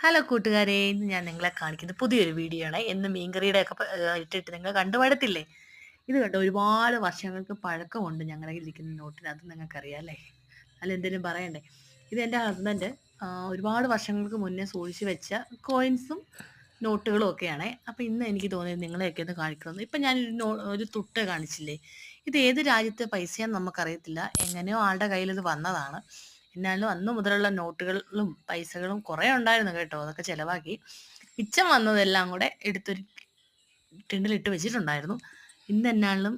Hello കൂട്ടുകാരെ, ഇന്ന് ഞാൻ നിങ്ങളെ കാണിക്കുന്നത് പുതിയൊരു വീഡിയോ ആണ്. എന്ന് മീൻകറിയുടെ ഒക്കെ ഇട്ടിട്ട് നിങ്ങൾ കണ്ടുപടത്തില്ലേ. ഇത് കണ്ടോ, ഒരുപാട് വർഷങ്ങൾക്ക് പഴക്കമുണ്ട് ഞങ്ങളുടെ ഇരിക്കുന്ന നോട്ടിന്. അത് നിങ്ങൾക്കറിയാം അല്ലേ? അല്ല എന്തെങ്കിലും പറയണ്ടേ. ഇത് എൻ്റെ ഹസ്ബൻഡ് ഒരുപാട് വർഷങ്ങൾക്ക് മുന്നേ സൂക്ഷിച്ച് വെച്ച കോയിൻസും നോട്ടുകളും ഒക്കെയാണ്. അപ്പം ഇന്ന് എനിക്ക് തോന്നിയത് നിങ്ങളെയൊക്കെ ഒന്ന് കാണിക്കണമെന്ന്. ഇപ്പം ഞാനൊരു ഒരു തുട്ട് കാണിച്ചില്ലേ, ഇത് ഏത് രാജ്യത്തെ പൈസയാന്ന് നമുക്കറിയത്തില്ല. എങ്ങനെയോ ആളുടെ കയ്യിൽ ഇത് വന്നതാണ്. എന്നാലും അന്ന് മുതലുള്ള നോട്ടുകളും പൈസകളും കുറേ ഉണ്ടായിരുന്നു കേട്ടോ. അതൊക്കെ ചിലവാക്കി മിച്ചം വന്നതെല്ലാം കൂടെ എടുത്തൊരു ടിന്നിലിട്ട് വെച്ചിട്ടുണ്ടായിരുന്നു. ഇന്ന് എന്നാലും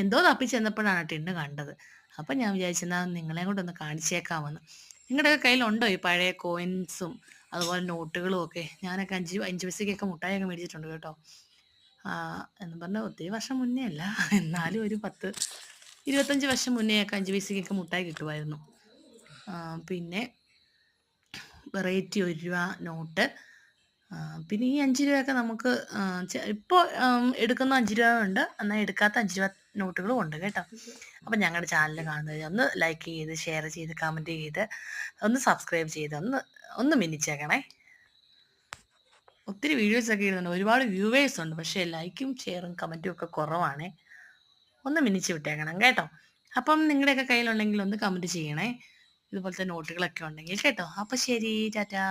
എന്തോ തപ്പി ചെന്നപ്പോഴാണ് ടിന്ന് കണ്ടത്. അപ്പം ഞാൻ വിചാരിച്ചെന്നാൽ നിങ്ങളെ കൊണ്ടൊന്ന് കാണിച്ചേക്കാമെന്ന്. നിങ്ങളുടെയൊക്കെ കയ്യിലുണ്ടോ ഈ പഴയ കോയിൻസും അതുപോലെ നോട്ടുകളും ഒക്കെ? ഞാനൊക്കെ അഞ്ച് അഞ്ച് പൈസയ്ക്കൊക്കെ മുട്ടായൊക്കെ മേടിച്ചിട്ടുണ്ട് കേട്ടോ. എന്ന് പറഞ്ഞാൽ ഒത്തിരി വർഷം മുന്നേ അല്ല, എന്നാലും ഒരു 10-25 വർഷം മുന്നേയൊക്കെ 5 പൈസയ്ക്കൊക്കെ മുട്ടായി കിട്ടുമായിരുന്നു. പിന്നെ വെറൈറ്റി 1 രൂപ നോട്ട്. പിന്നെ ഈ 5 രൂപയൊക്കെ നമുക്ക് ഇപ്പോൾ എടുക്കുന്ന 5 രൂപ ഉണ്ട്, എന്നാൽ എടുക്കാത്ത 5 രൂപ നോട്ടുകളും ഉണ്ട് കേട്ടോ. അപ്പം ഞങ്ങളുടെ ചാനൽ കാണുന്നത് ഒന്ന് ലൈക്ക് ചെയ്ത്, ഷെയർ ചെയ്ത്, കമൻറ്റ് ചെയ്ത്, ഒന്ന് സബ്സ്ക്രൈബ് ചെയ്ത് ഒന്ന് മിന്നിച്ചേക്കണേ. ഒത്തിരി വീഡിയോസൊക്കെ ഇടുന്നുണ്ട്, ഒരുപാട് വ്യൂവേഴ്സ് ഉണ്ട്, പക്ഷേ ലൈക്കും ഷെയറും കമൻറ്റും ഒക്കെ കുറവാണേ. ഒന്ന് മിന്നിച്ച് വിട്ടേക്കണം കേട്ടോ. അപ്പം നിങ്ങളുടെയൊക്കെ കയ്യിലുണ്ടെങ്കിൽ ഒന്ന് കമൻറ്റ് ചെയ്യണേ, ഇതുപോലത്തെ നോട്ടുകളൊക്കെ ഉണ്ടെങ്കിൽ കേട്ടോ. അപ്പം ശരി, ടാറ്റാ.